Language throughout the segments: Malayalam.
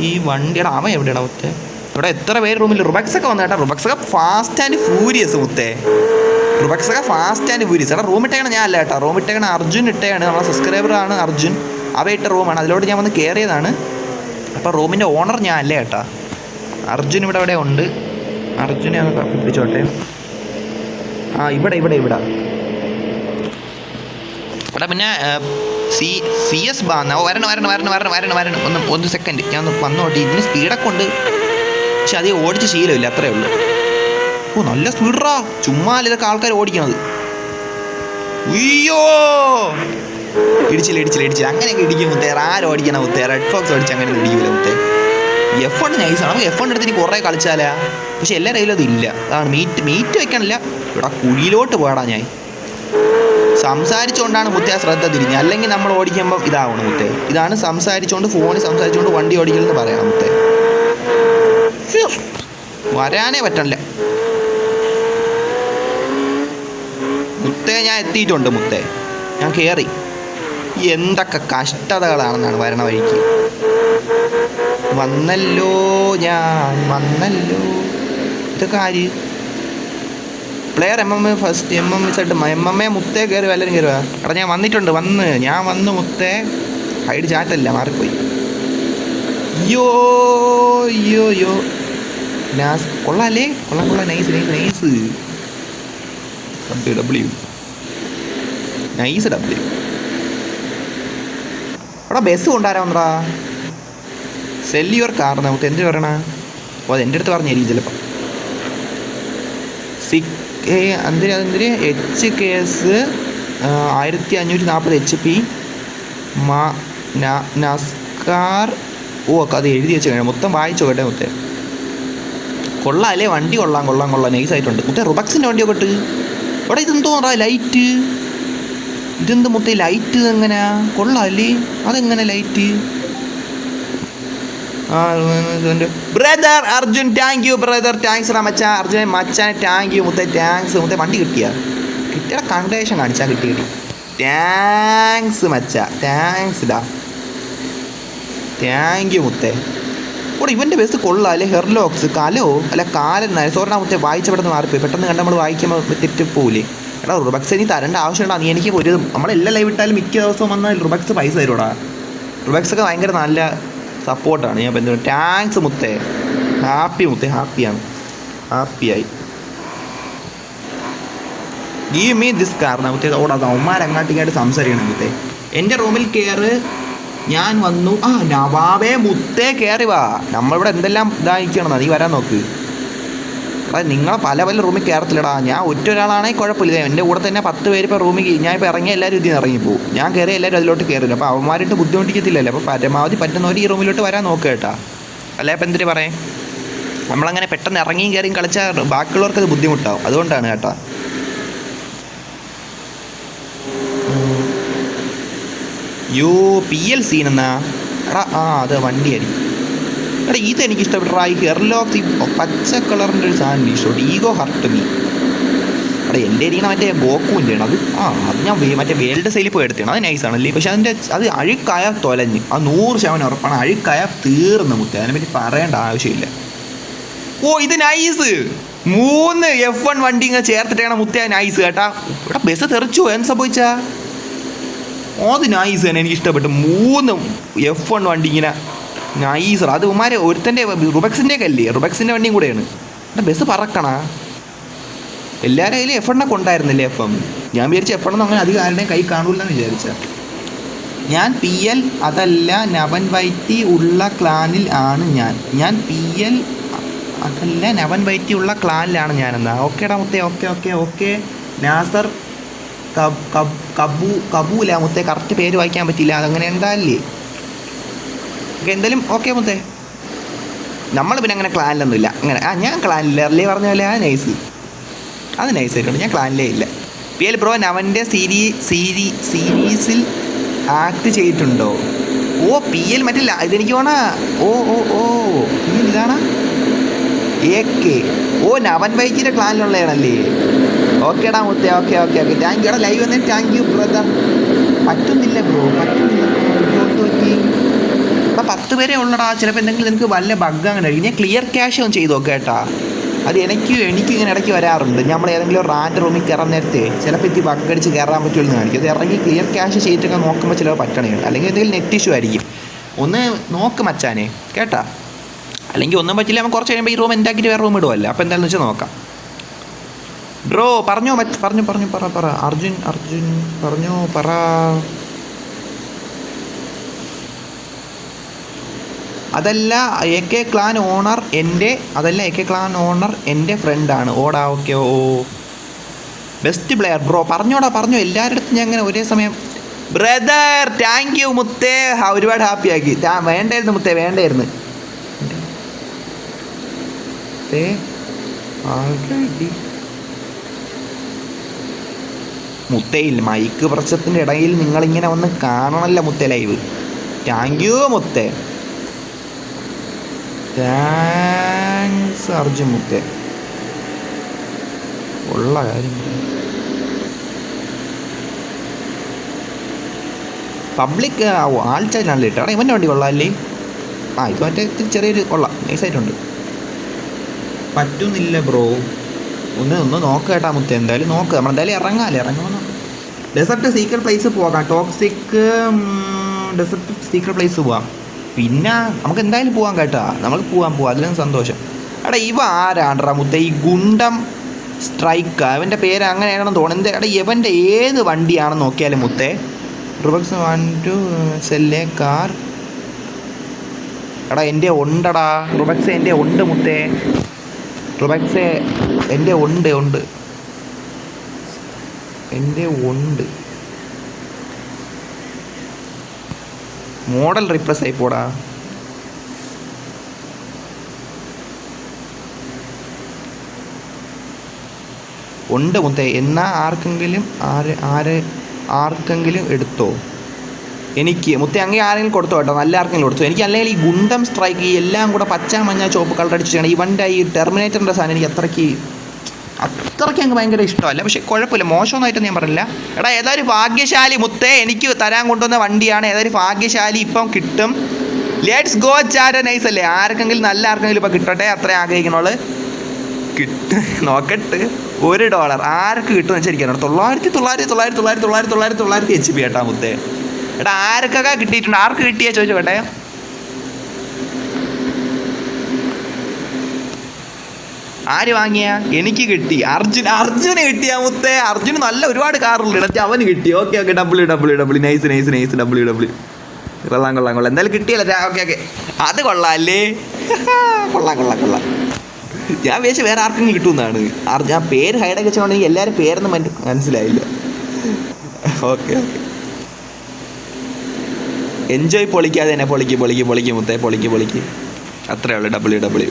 ഈ വണ്ടിയുടെ അവൻ എവിടെയാണ് മുത്തേ? ഇവിടെ എത്ര പേര് റൂമിൽ റുബക്സൊക്കെ വന്നു കേട്ടോ. റുബക്സൊക്കെ ഫാസ്റ്റ് ആൻഡ് ഫ്യൂരിയസ് മുത്തേ. റുബക്സൊക്കെ ഫാസ്റ്റ് ആൻഡ് ഫ്യൂരിയസ്. എടാ റൂം ഇട്ടേക്കണ ഞാൻ അല്ല കേട്ടോ. റൂം ഇട്ടേക്കണ അർജുൻ ഇട്ടേക്കാണ്. നമ്മളെ സബ്സ്ക്രൈബറാണ് അർജുൻ. അവ ഇട്ട റൂമാണ്. അതിലോട്ട് ഞാൻ വന്ന് കയറിയതാണ്. അപ്പോൾ റൂമിൻ്റെ ഓണർ ഞാൻ അല്ലേ കേട്ടോ. അർജുൻ ഇവിടെ ഉണ്ട്. അർജുനെ ഒന്ന് പിടിച്ചോട്ടെ. ആ ഇവിടെ ഇവിടെ പിന്നെ സി എസ് ബാന്ന വരണം ഒന്ന് സെക്കൻഡ് ഞാൻ ഒന്ന് വന്നോട്ടെ. ഇതിന് സ്പീഡൊക്കെ ഉണ്ട്, പക്ഷെ അത് ഓടിച്ച് ശീലമില്ല, അത്രേ ഉള്ളൂ. ഓ നല്ല സ്പീഡറാ, ചുമ്മാ ഇതൊക്കെ ആൾക്കാർ ഓടിക്കണത്. അയ്യോ ഇടിച്ചില്ല അങ്ങനെയൊക്കെ ഇടിക്കും മുത്തേ. ആരും ഓടിക്കണ മുത്തേ? റെഡ് ഫോക്സ് ഓടിച്ച് അങ്ങനെ ഇടിക്കില്ല മുത്തേ. F1 നൈസാണ്. നമുക്ക് F1 എടുത്ത് ഇനി കുറേ കളിച്ചാലാ, പക്ഷെ എല്ലാ കയ്യിലും അതില്ല. അതാണ് മീറ്റ് വെക്കണില്ല. ഇവിടെ കുഴിയിലോട്ട് പോയടാ. ഞാൻ സംസാരിച്ചുകൊണ്ടാണ് മുത്തേ ശ്രദ്ധ തിരിഞ്ഞ്, അല്ലെങ്കിൽ നമ്മൾ ഓടിക്കുമ്പം ഇതാവണം മുത്തേ. ഇതാണ് സംസാരിച്ചുകൊണ്ട് ഫോണിൽ സംസാരിച്ചുകൊണ്ട് വണ്ടി ഓടിക്കലെന്ന് പറയണം മുത്തേ. വരാനേ പറ്റണില്ല മുത്തേ. ഞാൻ എത്തിയിട്ടുണ്ട് മുത്തേ. ഞാൻ കയറി. എന്തൊക്കെ കഷ്ടതകളാണെന്നാണ് വരണ വഴിക്ക്. വന്നല്ലോ. ഇതൊക്കെ ആര്? പ്ലെയർ ഫസ്റ്റ് MMA മുത്തേ കയറി വല്ലരും കയറുക. എടാ ഞാൻ വന്നിട്ടുണ്ട്. ഞാൻ വന്ന് മുത്തേ. ഹൈഡ് ചാറ്റല്ല, മാറിപ്പോയി. അയ്യോ കൊള്ളാല്ലേ? കൊള്ളാം. Nice W nice W. എടാ ബസ് കൊണ്ടുവരാമെന്നാ. സെല്ല് യുവർ കാർ നമുക്ക് എന്ത് പറയണ? ഓ അത് എൻ്റെ അടുത്ത് പറഞ്ഞായിരിക്കും ചിലപ്പോൾ. അതെന്തിരി HKS 1540 HP നസ്കാർ. ഓ അത് എഴുതി വെച്ച് കഴിഞ്ഞാൽ മൊത്തം വായിച്ചോ കേട്ടെ മുത്തേ. കൊള്ളാല്ലേ വണ്ടി? കൊള്ളാം നൈസായിട്ടുണ്ട് മുത്തേ. റുബക്സിൻ്റെ വണ്ടിയൊക്കെ ഇട്ട്. ഇവിടെ ഇതെന്തോ ലൈറ്റ്. ഇതെന്ത് മുത്തേ ലൈറ്റ്? എങ്ങനെയാ? കൊള്ളാല്ലേ? അതെങ്ങനെ light? Brother Arjun thank you brother. Thanks മച്ചാ. അർജുനെ മച്ചാനെ താങ്ക് യു മുത്തേ. താങ്ക്സ് മുത്തേ. വണ്ടി കിട്ടിയ കണ്ടേഷൻ കാണിച്ചാൽ കിട്ടി. താങ്ക്സ് മച്ചാ. താങ്ക്സ് ഡാ. താങ്ക് യു മുത്തേ. ഓടെ ഇവൻ്റെ ബസ് കൊള്ളാല്ലേ? ഹെർലോക്സ് കാലോ അല്ല കാലെന്നായി. സോറിനാ മുത്തേ, വായിച്ചപ്പെടുന്ന മാറിപ്പോയി. പെട്ടെന്ന് കണ്ട് നമ്മൾ വായിക്കുമ്പോൾ തെറ്റിപ്പോവില്ലേ? എടാ റുബക്സ് നീ തരേണ്ട ആവശ്യമുണ്ടാ? നീ എനിക്ക് ഒരു നമ്മളെല്ലാം ലൈവ് ഇട്ടാലും മിക്ക ദിവസവും വന്നാൽ റുബക്സ് പൈസ തരുമോടാ. റുബക്സൊക്കെ ഭയങ്കര നല്ല സപ്പോർട്ടാണ്. ഞാൻ എന്ത് താങ്ക്സ് മുത്തേ. ഹാപ്പി മുത്തേ. ഹാപ്പിയായി. ഗീവ് മീ ദിസ് കാർ മുത്തേ. ഓടാ അവന്മാരങ്ങാട്ടിങ്ങായിട്ട് സംസാരിക്കണം മുത്തേ. എൻ്റെ റൂമിൽ കയറ്. ഞാൻ വന്നു. നവാബേ മുത്തേ കയറി വാ. നമ്മളിവിടെ എന്തെല്ലാം ഇതായിക്കണം. നീ വരാൻ നോക്ക്. നിങ്ങളെ പല റൂമിൽ കയറത്തില്ലടാ. ഞാൻ ഒരാളാണെങ്കിൽ കുഴപ്പമില്ല. എൻ്റെ കൂടെ തന്നെ 10 പേര് ഇപ്പോൾ റൂമിൽ. ഞാൻ ഇപ്പോൾ ഇറങ്ങിയ എല്ലാവരും ഇതിൽ നിന്ന് ഇറങ്ങിപ്പോവും. ഞാൻ കയറി എല്ലാവരും അതിലോട്ട് കയറില്ല. അപ്പോൾ അവന്മാരിട്ട് ബുദ്ധിമുട്ടിക്കത്തില്ലല്ലോ. അപ്പോൾ പരമാവധി പറ്റുന്നവർ ഈ റൂമിലോട്ട് വരാൻ നോക്കുക കേട്ടാ. അല്ലേ ഇപ്പം എന്തിനു പറയാം, നമ്മളങ്ങനെ പെട്ടെന്ന് ഇറങ്ങിയും കയറിയും കളിച്ചാൽ ബാക്കിയുള്ളവർക്കത് ബുദ്ധിമുട്ടാവും. അതുകൊണ്ടാണ് കേട്ടാ. PL സീനെന്നാ. എടാ അത് വണ്ടിയായിരിക്കും. എടാ ഇതെനിക്ക് ഇഷ്ടപ്പെട്ട ഈ ഹെർലോക്സ്. ഈ പച്ച കളറിൻ്റെ ഒരു സാധനം ഇഷ്ടപ്പെട്ടു. Ego hurt me. എടാ എൻ്റെ ഇരിക്കണം മറ്റേ ബോക്കുവിൻ്റെ ആണ് അത്. അത് ഞാൻ മറ്റേ വേൾഡ് സെയിലിൽ പോയി എടുത്താണ്. അത് നൈസാണല്ലേ. പക്ഷെ അത് അഴുക്കായ തൊലഞ്ഞ്. അത് 100% ഉറപ്പാണ്. അഴുക്കായ തീർന്ന് മുത്തേ. അതിനെപ്പറ്റി പറയേണ്ട ആവശ്യമില്ല. ഓ ഇത് നൈസ്. 3 F1 വണ്ടി ഇങ്ങനെ ചേർത്തിട്ടാണ് മുത്തേ. നൈസ് കേട്ടാ. ഇവിടെ ബസ് തെറിച്ചു. എന്ത് സംഭവിച്ചാ? അത് നൈസ് തന്നെ. എനിക്ക് ഇഷ്ടപ്പെട്ടു. 3 F1 വണ്ടി ഇങ്ങനെ നൈസർ. അത് ഉമാരെ ഒരുത്തൻ്റെ റുബക്സിൻ്റെ ഒക്കെ അല്ലേ? റുബക്സിൻ്റെ വണ്ടിയും കൂടെയാണ്. എൻ്റെ ബസ് പറക്കണ. എല്ലാവരും അതിൽ F1 ഉണ്ടായിരുന്നില്ലേ? FM ഞാൻ വിചാരിച്ച F1 അങ്ങനെ അധികം ആരുടെയും കൈ കാണൂലെന്ന് വിചാരിച്ച. ഞാൻ PL അതല്ല നവൻ വൈറ്റി ഉള്ള ക്ലാനിൽ ആണ് ഞാൻ PL അതല്ല നവൻ വൈറ്റി ഉള്ള ക്ലാനിലാണ് ഞാനെന്നാ. ഓക്കേടാ മുത്തേ. ഓക്കെ നാസർ കബൂല മുത്തേ. കറക്റ്റ് പേര് വായിക്കാൻ പറ്റില്ല. അതങ്ങനെ എന്താല്ലേ? എന്തായാലും ഓക്കെ മുത്തേ. നമ്മൾ പിന്നെ അങ്ങനെ ക്ലാനിലൊന്നുമില്ല. അങ്ങനെ ഞാൻ ക്ലാനില്ല. അല്ലേ പറഞ്ഞ പോലെ നൈസ്. അത് നൈസായിട്ടുണ്ട്. ഞാൻ ക്ലാനിലേ ഇല്ല. PL ബ്രോ നവൻ്റെ സീരീസിൽ ആക്ട് ചെയ്തിട്ടുണ്ടോ? ഓ PL മറ്റില്ല. ഇതെനിക്ക് വേണ. ഓ PL ഇതാണ് AK. ഓ നവൻ വൈക്കിൻ്റെ ക്ലാനിലുള്ളതാണല്ലേ. ഓക്കേടാ മുത്തേ. Okay thank U. എടാ ലൈവ് വന്നേ. Thank you brother. പറ്റുന്നില്ല ബ്രോ. അവിടെ 10 പേരേ ഉള്ളടാ. ചിലപ്പോൾ എന്തെങ്കിലും നിനക്ക് വല്ല ബഗ് അങ്ങനെ ആയിരിക്കും. ഞാൻ ക്ലിയർ ക്യാഷ് ഒന്ന് ചെയ്ത് നോക്കാം കേട്ടാ. അത് എനിക്ക് ഇങ്ങനെ ഇടയ്ക്ക് വരാറുണ്ട്. നമ്മൾ ഏതെങ്കിലും റാൻഡ് റൂമിൽ കയറാൻ നേരത്തെ ചിലപ്പോൾ ഇത് ബഗ് അടിച്ച് കയറാൻ പറ്റുമെന്ന് കാണിക്കും. അത് ഇറങ്ങി ക്ലിയർ ക്യാഷ് ചെയ്തിട്ടൊക്കെ നോക്കുമ്പോൾ ചിലപ്പോൾ പറ്റണേ, അല്ലെങ്കിൽ എന്തെങ്കിലും നെറ്റ് ഇഷ്യൂ ആയിരിക്കും. ഒന്ന് നോക്ക് മച്ചാനെ കേട്ടാ. അല്ലെങ്കിൽ ഒന്നും പറ്റില്ല, നമ്മൾ കുറച്ച് കഴിയുമ്പോൾ ഈ റൂം എന്താക്കിയിട്ട് വേറെ റൂം ഇടുമല്ലോ. അപ്പോൾ എന്താണെന്ന് വെച്ചാൽ നോക്കാം. ബ്രോ പറഞ്ഞോ പറഞ്ഞു പറ അർജുൻ പറഞ്ഞോ പറ. അതല്ല എ കെ ക്ലാൻ ഓണർ എൻ്റെ ഫ്രണ്ടാണ്. ഓടാ ഓക്കെ. ഓ ബെസ്റ്റ് പ്ലെയർ ബ്രോ. പറഞ്ഞോ എല്ലാവരുടെ അടുത്തും ഞാൻ അങ്ങനെ ഒരേ സമയം ബ്രദർ താങ്ക് യു മുത്തേ. ഒരുപാട് ഹാപ്പിയാക്കി. വേണ്ടായിരുന്നു മുത്തേ, വേണ്ടായിരുന്നു. മുത്തയിൽ മൈക്ക് പ്രശ്നത്തിൻ്റെ ഇടയിൽ നിങ്ങളിങ്ങനെ വന്ന് കാണണമല്ലോ മുത്തേ ലൈവ്. താങ്ക് യു മുത്തേ. താങ്ക്സ് അർജുൻ മുത്തേ. ഉള്ള കാര്യം പബ്ലിക് ആൾച്ചാലാണ് കേട്ടോ. അവിടെ ഇവൻ്റെ വണ്ടി കൊള്ളാമല്ലേ? ഇത് മറ്റേ ചെറിയൊരു കൊള്ളാം, നൈസായിട്ടുണ്ട്. പറ്റുന്നില്ല ബ്രോ. ഒന്ന് നോക്ക് കേട്ടാ മുത്തേ. എന്തായാലും നോക്ക്, നമ്മളെന്തായാലും ഇറങ്ങുമെന്ന്. ഡെസർട്ട് സീക്രട്ട് പ്ലേസ് പോകാം. ടോക്സിക് ഡെസർട്ട് സീക്രട്ട് പ്ലേസ് പോവാം. പിന്നെ നമുക്ക് എന്തായാലും പോകാം കേട്ടാ. നമുക്ക് പോവാം. അതിലും സന്തോഷം. എടാ ഇവ ആരാണ്ടാ മുത്തേ? ഈ ഗുണ്ടം സ്ട്രൈക്ക്, അവൻ്റെ പേര് അങ്ങനെയാണെന്ന് തോന്നുന്നത്. എടാ ഇവൻ്റെ ഏത് വണ്ടിയാണെന്ന് നോക്കിയാലും മുത്തേ. റുബക്സ് 1 to സെല്ലേ കാർ. എടാ എൻ്റെ ഉണ്ടടാ റുബക്സ്, എൻ്റെ ഉണ്ട് മുത്തേ. റുബക്സേ എൻ്റെ ഉണ്ട് എൻ്റെ ഉണ്ട്. മോഡൽ റിപ്രസ് ആയി പോടാ. ഉണ്ട് മുത്തേ. എന്നാൽ ആർക്കെങ്കിലും എടുത്തോ. എനിക്ക് മുത്തേ അങ്ങനെ ആരെങ്കിലും കൊടുത്തോ കേട്ടോ. നല്ല ആർക്കെങ്കിലും കൊടുത്തോ. എനിക്ക് അല്ലെങ്കിൽ ഈ ഗുണ്ടം സ്ട്രൈക്ക് ഈ എല്ലാം കൂടെ പച്ച മഞ്ഞ ചുവപ്പ് കളർ അടിച്ച് ചെയ്യണം. ഇവൻ്റെ ഈ ടെർമിനേറ്ററിൻ്റെ സാധനം എനിക്ക് അത്രയ്ക്ക് അങ്ങ് ഭയങ്കര ഇഷ്ടമല്ല. പക്ഷേ കുഴപ്പമില്ല, മോശമൊന്നായിട്ടൊന്നും ഞാൻ പറഞ്ഞില്ല. എടാ ഏതായാലും ഭാഗ്യശാലി മുത്തേ, എനിക്ക് തരാൻ കൊണ്ടുവന്ന വണ്ടിയാണ്. ഏതായാലും ഭാഗ്യശാലി ഇപ്പം കിട്ടും. ലെറ്റ്സ് ഗോ ചാര. നൈസ് അല്ലേ? നല്ല ആർക്കെങ്കിലും ഇപ്പം കിട്ടട്ടെ. അത്രയും ആഗ്രഹിക്കണോള് നോക്കട്ട്. $1 ആർക്ക് കിട്ടുമെന്ന് വെച്ചിരിക്കണം. 900 HP കേട്ടാ മുത്തേ. എടാ ആർക്കൊക്കെ കിട്ടിയിട്ടുണ്ട്? ആർക്ക് കിട്ടിയാ ചോദിച്ചു കേട്ടെ. ആര് വാങ്ങിയ? എനിക്ക് കിട്ടി. അർജുന് കിട്ടിയാ മുത്തേ. അർജുന് നല്ല ഒരുപാട് കാറുണ്ട്. ഇടച്ച് അവന് കിട്ടി. Okay W nice W. കൊള്ളാം. എന്തായാലും കിട്ടിയല്ലേ? ഓക്കെ അത് കൊള്ളാല്ലേ? കൊള്ളാം. ഞാൻ വിചാരിച്ചു വേറെ ആർക്കെങ്കിലും കിട്ടുമെന്നാണ്. ഞാൻ പേര് ഹൈഡൊക്കെ വെച്ചോണ്ടെങ്കിൽ എല്ലാവരും പേരൊന്നും മനസ്സിലായില്ല. Okay enjoy. പൊളിക്കാതെ തന്നെ പൊളിക്ക് മുത്തേ. പൊളിക്ക്. അത്രേ ഉള്ളൂ. ഡബ്ല്യൂ.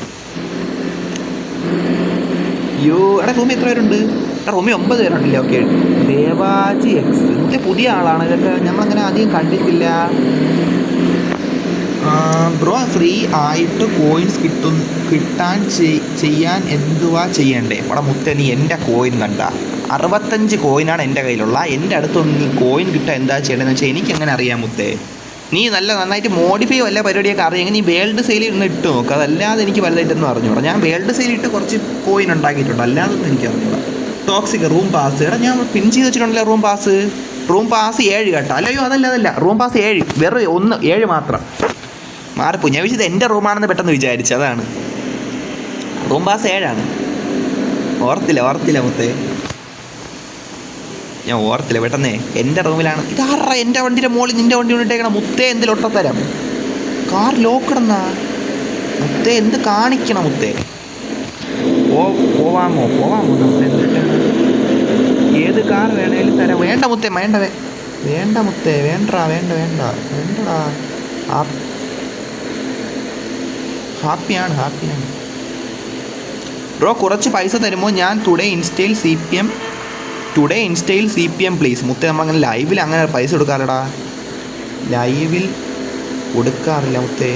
അയ്യോ എടാ റൂമിൽ എത്ര പേരുണ്ട്? റൂമിൽ 9 പേരുണ്ടല്ലേ? ഓക്കെ. ദേവാജി എക്സ് ഇന്നത്തെ പുതിയ ആളാണ് ഇതൊക്കെ. നമ്മളങ്ങനെ അധികം കണ്ടിട്ടില്ല. ബ്രോ ഫ്രീ ആയിട്ട് കോയിൻസ് കിട്ടാൻ ചെയ്യാൻ എന്തുവാ ചെയ്യണ്ടേ? അവിടെ മുത്തേ നീ എൻ്റെ കോയിൻ കണ്ട 65 കോയിനാണ് എൻ്റെ കയ്യിലുള്ള. എൻ്റെ അടുത്തൊന്ന് നീ കോയിൻ കിട്ടാൻ എന്താ ചെയ്യണമെന്ന് വെച്ചാൽ എനിക്കെങ്ങനെ അറിയാം മുത്തേ? നീ നന്നായിട്ട് മോഡിഫൈ വല്ല പരിപാടിയൊക്കെ അറിയാമെങ്കിൽ നീ വേൾഡ് സെയിൽ ഒന്ന് ഇട്ട് നോക്കുക. അതല്ലാതെ എനിക്ക് വലുതായിട്ടൊന്നും അറിഞ്ഞൂടാ. ഞാൻ വേൾഡ് സെയിൽ ഇട്ട് കുറച്ച് കോയിൻ ഉണ്ടാക്കിയിട്ടുണ്ട്, അല്ലാതൊന്നും എനിക്ക് അറിഞ്ഞൂടാ. Toxic room pass. എടാ ഞാൻ പിൻ ചെയ്ത് വെച്ചിട്ടുണ്ടല്ലോ റൂം പാസ് 7 കേട്ടോ. അല്ലയോ അതല്ല റൂം പാസ് 7, വെറും 7 മാത്രം. മാറിപ്പോയി. ഞാൻ വിചാരിച്ചത് എൻ്റെ റൂമാണെന്ന് പെട്ടെന്ന് വിചാരിച്ചു. അതാണ് റൂം പാസ് 7. ഓർത്തില്ല മുത്തേ. ഞാൻ ഓർത്തില്ല പെട്ടെന്നേ. എൻ്റെ റൂമിലാണ്. ഇതാറാ എൻ്റെ വണ്ടിയുടെ മുകളിൽ നിൻ്റെ വണ്ടി കൊണ്ടിട്ടേക്കണം മുത്തേ. എന്തെങ്കിലും ഒട്ടത്തരം കാർ ലോക്കിടുന്ന മുത്തേ. എന്ത് കാണിക്കണം മുത്തേ? പോവാമോ മുത്തേ? ഏത് കാർ വേണേലും തരാം. വേണ്ട മുത്തേ. വേണ്ട മുത്തേ. വേണ്ടടാ. ഹാപ്പിയാണ്. ബ്രോ കുറച്ച് പൈസ തരുമോ? ഞാൻ ടുഡേ ഇൻസ്റ്റയിൽ CPM പ്ലീസ്. മുത്തേ നമ്മളങ്ങനെ ലൈവിൽ അങ്ങനെ പൈസ കൊടുക്കാറില്ലടാ. ലൈവിൽ കൊടുക്കാറില്ല മുത്തേ.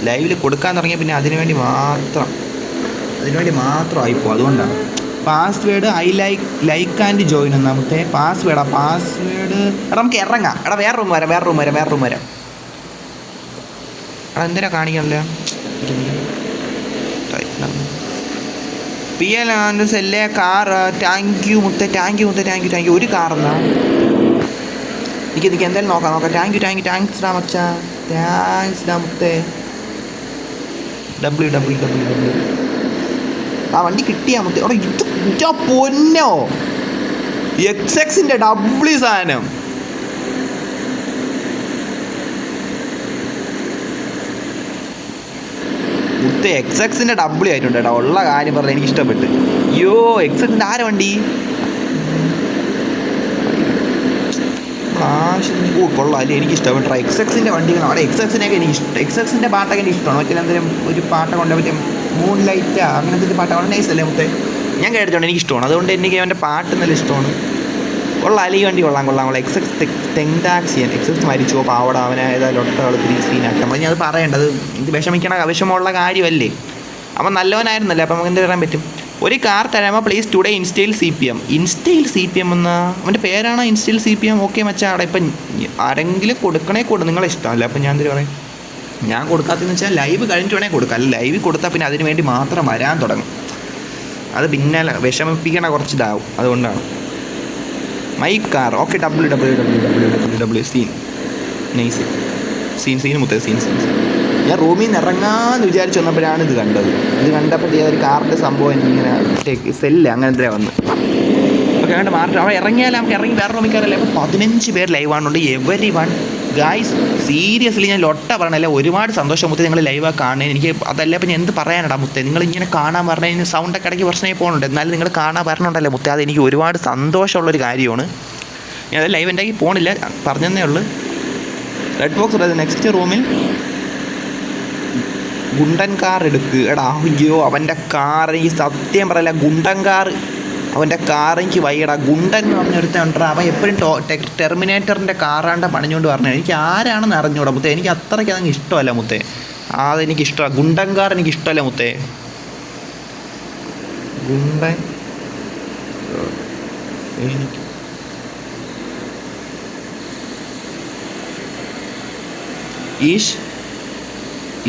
ലൈവിൽ കൊടുക്കാൻ തുടങ്ങിയ പിന്നെ അതിനുവേണ്ടി മാത്രം ആയിപ്പോ. അതുകൊണ്ടാണ് password I like and join ഒന്നാമത്തെ പാസ്വേഡ് എടാ നമുക്ക് ഇറങ്ങാം. എടാ വേറെ റൂം വരാം എടാ എന്തിനാ കാണിക്കണല്ലോ. പി എൽ സെല്ലേ കാർ. താങ്ക് യു മുത്തേ. ഒരു കാറെന്നാ എനിക്ക് എന്തായാലും നോക്കാം. താങ്ക്സ് ഡാ മച്ചാ. താങ്ക്സ് ഡാ മുത്തേ. WWW ആ വണ്ടി കിട്ടിയാ മുത്തേ. അവിടെ ഇത് പൊന്നോ XX-ന്റെ ഡബ്ല്യു സാധനം. മുത്തേ XX-ന്റെ ഡബ്ല്യു ആയിട്ടുണ്ട് കേട്ടോ. ഉള്ള കാര്യം പറഞ്ഞാൽ എനിക്ക് ഇഷ്ടപ്പെട്ട്. XX-ന്റെ ആരെ വണ്ടി കൊള്ളാം അല്ലേ. എനിക്ക് ഇഷ്ടപ്പെട്ടു XX-ന്റെ വണ്ടികൾ. അവിടെ XX-നൊക്കെ എനിക്ക് ഇഷ്ടം. XX-ന്റെ പാട്ടൊക്കെ എനിക്ക് ഇഷ്ടമാണ്. മറ്റേ എന്തെങ്കിലും ഒരു പാട്ടൊക്കെ കൊണ്ട് പറ്റിയ മൂൺ ലൈറ്റ് അങ്ങനത്തെ പാട്ടൊക്കെ നൈസ് അല്ലേ മുത്തേ. ഞാൻ കേട്ടിട്ടുണ്ട്, എനിക്ക് ഇഷ്ടമാണ്. അതുകൊണ്ട് എനിക്ക് അവൻ്റെ പാട്ട് നല്ല ഇഷ്ടമാണ്. കൊള്ളാം ഈ വണ്ടി കൊള്ളാം. XX തെങ്ടാക്സിയൻ. XX മരിച്ചോ പാവട. അവനെ ഏതായാലും ഒട്ടൊത്തിരി സ്ക്രീനാക്കാം. ഞാൻ അത് പറയേണ്ടത് ഇത് വിഷമമുള്ള കാര്യമല്ലേ. അവൻ നല്ലവനായിരുന്നല്ലേ. അപ്പം നമുക്ക് എന്ത് പറയാൻ പറ്റും. ഒരു കാർ തരാമോ പ്ലീസ് ടുഡേ ഇൻസ്റ്റൈൽ CPM എന്ന അവൻ്റെ പേരാണ്. InStyle CPM. ഓക്കെ മച്ചാ. അവിടെ ഇപ്പം ആരെങ്കിലും കൊടുക്കണേ നിങ്ങളെ ഇഷ്ടമല്ല. അപ്പം ഞാൻ എന്തിനു പറയും. ഞാൻ കൊടുക്കാത്തതെന്ന് വെച്ചാൽ ലൈവ് കഴിഞ്ഞിട്ട് വേണേൽ കൊടുക്കാം. അല്ല ലൈവ് കൊടുത്താൽ പിന്നെ അതിന് വേണ്ടി മാത്രം വരാൻ തുടങ്ങും. അത് പിന്നെ വിഷമിപ്പിക്കണ കുറച്ച് ഇതാവും. അതുകൊണ്ടാണ് my car. Okay WWW scene nice. Scene മുത്തേ സീൻ. ഞാൻ റൂമിൽ നിന്ന് ഇറങ്ങാമെന്ന് വിചാരിച്ചു വന്നപ്പോഴാണ് ഇത് കണ്ടത്. ഇത് കണ്ടപ്പോഴത്തേ ഒരു കാറിൻ്റെ സംഭവം എനിക്കിങ്ങനെ സെല്ല് അങ്ങനത്തെ വന്ന്. ഓക്കെ അങ്ങോട്ട് മാറി അവിടെ ഇറങ്ങിയാൽ നമുക്ക് ഇറങ്ങി വേറെ റൂമിൽ കയറല്ലേ. അപ്പോൾ 15 പേര് ലൈവാണുണ്ട്. everyone ഗായ്സ് സീരിയസ്ലി ഞാൻ ലൊട്ട പറയണല്ലേ. ഒരുപാട് സന്തോഷം മുത്തേ നിങ്ങൾ ലൈവാ കാണുന്നതിന്. എനിക്ക് അതല്ല ഇപ്പം ഞാൻ എന്ത് പറയാനടാ മുത്തേ. നിങ്ങളിങ്ങനെ കാണാൻ പറഞ്ഞതിന് സൗണ്ടൊക്കെ ഇടയ്ക്ക് പ്രശ്നമായി പോകുന്നുണ്ട്. എന്നാലും നിങ്ങൾ കാണാൻ പറഞ്ഞുണ്ടല്ലേ മുത്തേ. അതെനിക്ക് ഒരുപാട് സന്തോഷമുള്ളൊരു കാര്യമാണ്. ഞാൻ അത് ലൈവ് ഉണ്ടാക്കി പോകണില്ല, പറഞ്ഞതേ ഉള്ളൂ. റെഡ് ബോക്സ് നെക്സ്റ്റ് റൂമിൽ ഗുണ്ടൻ കാർ എടുക്ക്. എടാ അവൻ്റെ കാർ ഈ സത്യം പറയല്ല. ഗുണ്ടൻ കാർ അവൻ്റെ കാർ എനിക്ക് വയ്യടാ. ഗുണ്ടൻ എന്ന് പറഞ്ഞൊരുത്തണ്ടാ. അവൻ എപ്പോഴും ടെർമിനേറ്ററിൻ്റെ കാറാണ്ട പണിഞ്ഞുകൊണ്ട് പറഞ്ഞു. എനിക്ക് ആരാണെന്ന് അറിഞ്ഞൂടാ മുത്തേ. എനിക്ക് അത്രയ്ക്ക് അതങ്ങ് ഇഷ്ടമല്ല മുത്തേ. അതെനിക്ക് ഇഷ്ടമാണ്. ഗുണ്ടൻ കാർ എനിക്ക് ഇഷ്ടമല്ല മുത്തേ. ഗുണ്ടൻ എനിക്ക്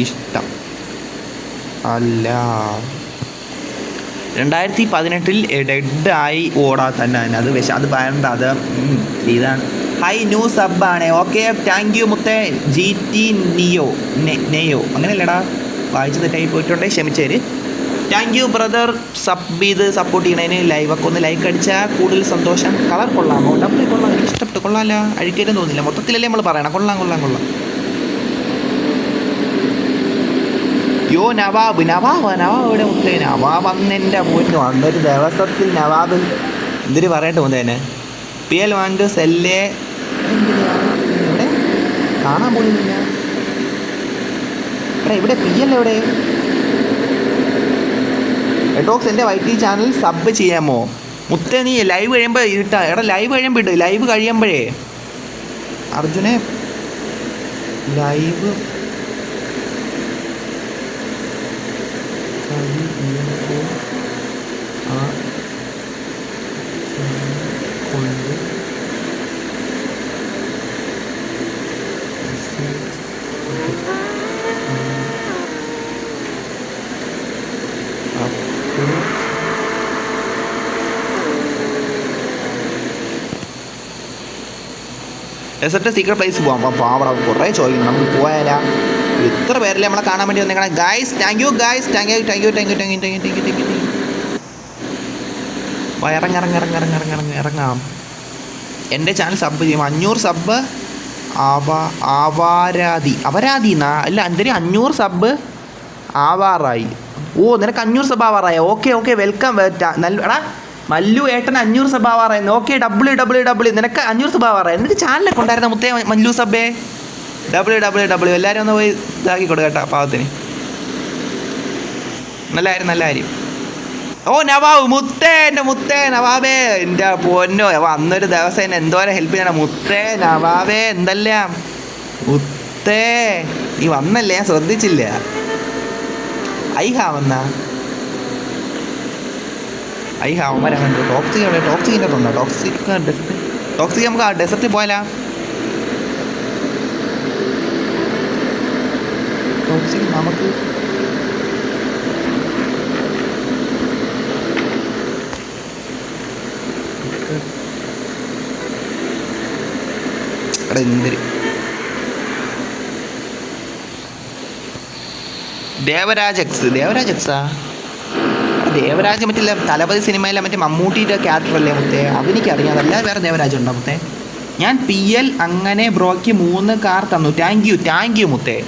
ഇഷ്ടം അല്ല. 2018 ഡെഡായി ഓടാ തന്നെ. അത് അത് പറയണ്ട. അത് ഇതാണ്. ഹൈ ന്യൂ സബ്ബാണ്. ഓക്കെ താങ്ക് യു മുത്തേ. GT നെയോ അങ്ങനെയല്ലടാ. വായിച്ച് തെറ്റായി പോയിട്ടുണ്ടെങ്കിൽ ക്ഷമിച്ചേര്. Thank you brother. സപ്പോർട്ട് ചെയ്യണതിന് ലൈവൊക്കെ ഒന്ന് ലൈക്ക് അടിച്ചാൽ കൂടുതൽ സന്തോഷം. കളർ കൊള്ളാമോ? ഡബിൾ കൊള്ളാം. എനിക്ക് ഇഷ്ടപ്പെട്ടു. കൊള്ളാമല്ല. അഴിക്കലും തോന്നില്ല. മൊത്തത്തിലല്ലേ നമ്മൾ പറയണം. കൊള്ളാം. നവാബ് ഇവിടെ മുത്തേ. നവാബ് അന്ന് എൻ്റെ പോയിട്ട് അന്നൊരു ദിവസത്തിൽ നവാബ് എന്തിന് പറയട്ടെ മുതേനെ. PL വാണ്ട് സെല്ലേ ഇവിടെ കാണാൻ പോലില്ല. ഇവിടെ PL എവിടെ? ടോക്സ് എൻ്റെ YT ചാനൽ സബ് ചെയ്യാമോ മുത്തേ? നീ ലൈവ് കഴിയുമ്പോൾ ഇട്ടാ. ലൈവ് കഴിയുമ്പോൾ ഇട്ട്. ലൈവ് കഴിയുമ്പോഴേ അർജുനെ ലൈവ് ഡെസർട്ട് സീക്രട്ട് പ്ലേസ് പോകാം. അപ്പോൾ അവിടെ കുറേ ചോദിക്കുന്നു. നമുക്ക് പോയാലാ? എത്ര പേരല്ലേ നമ്മളെ കാണാൻ വേണ്ടി വന്നേക്കണം. Guys thank you guys. Thank you. ഇറങ്ങാം. എൻ്റെ ചാനൽ സബ് ചെയ്യും. 500 സബ് അവരാതി അല്ല എന്തിനും 500 സബ് ആവാറായി. നിനക്ക് 500 സബ് ആവാറായി. Okay welcome. എടാ മല്ലു ഏട്ടൻ 500 സബ് ആവാറായിരുന്നു. ഓക്കെ WWW നിനക്ക് 500 സബ് ആവാറായി. എന്നിട്ട് ചാനലൊക്കെ ഉണ്ടായിരുന്ന മുത്തേ മല്ലു സബേ. WWW എല്ലാവരും ഒന്ന് പോയി ഇതാക്കി കൊടുക്കട്ടെ പാവത്തിന്. നല്ല കാര്യം. നവാബ് മുത്തേ. എൻ്റെ മുത്തേ നവാബേ. എൻ്റെ പൊന്നോ അന്നൊരു ദിവസം എന്നെ എന്തോരം ഹെൽപ്പ് ചെയ്യണം മുത്തേ. നവാബേ എന്തല്ല മുത്തേ. നീ വന്നല്ലേ, ഞാൻ ശ്രദ്ധിച്ചില്ല. ഐഹാ വന്ന അവന്മാരെ കണ്ടു. ടോക്സിക്കിൻ്റെ ഉണ്ടോ? ടോക്സിക് നമുക്ക് ആ ഡെസർട്ടിൽ പോയാലാ? ടോക്സിക് നമുക്ക് എന്തൊരു ദേവരാജ് എക്സാ? ദേവരാജ് മറ്റില്ല തലപതി സിനിമയിലെ മറ്റേ മമ്മൂട്ടിയുടെ ക്യാരക്ടറല്ലേ മുത്തേ? അതെനിക്കറിയാം. അതല്ലാതെ വേറെ ദേവരാജ് ഉണ്ടോ മുത്തേ? ഞാൻ PL അങ്ങനെ ബ്രോയ്ക്ക് 3 കാർ തന്നു. താങ്ക് യു മുത്തേ.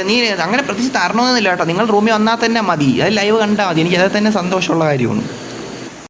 നീ അങ്ങനെ പ്രത്യേകിച്ച് തരണമെന്നില്ല കേട്ടോ. നിങ്ങൾ റൂമിൽ വന്നാൽ തന്നെ മതി. അത് ലൈവ് കണ്ടാൽ മതി. എനിക്ക് അതിൽ തന്നെ സന്തോഷമുള്ള കാര്യമാണ്.